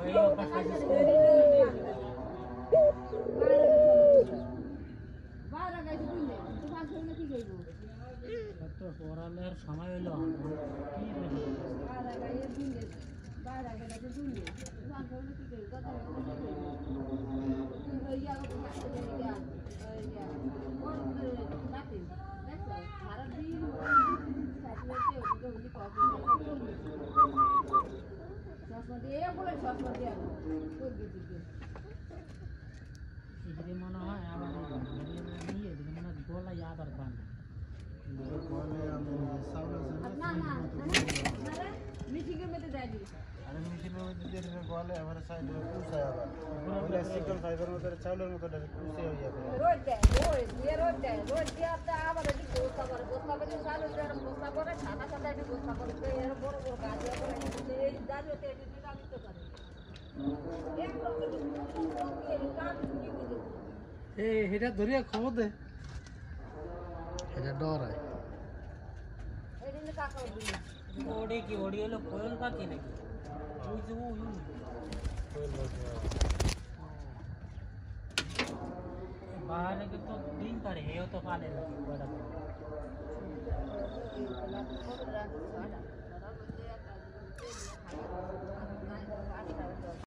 এই অভ্যাস আছে তো পড়ালের সময় হইলো কি এদিকে মনে হয় আবার নিয়ে এদিকে মনে হয় গলায় আবার বান মিটিংয়ের মধ্যে দেয়নি আরে মেশিনের মধ্যে দিয়ে দিলে গোয়ালে আবার সাইডে কুচায় আবার বলে সিকল ফাইবার মতো চাউলের মতো ডাইরেক্ট কুচে হইয়া পড়ে রোড দেয় রোড দিয়ে আবার এটি বস্তা করে চালু দেয় বস্তা করে সাদা সাদা এটি বস্তা করে এর বড় বড় গাছ করে এই দাঁড়িয়ে এটি নিরামিত করে এটা ধরিয়া খবর দে এটা ডরায় ওডি কি ওডি হলো কোয়েল পাখি নাকি ওই যে ওই बाहर के तो दिन करे है तो पाले लगे बड़ा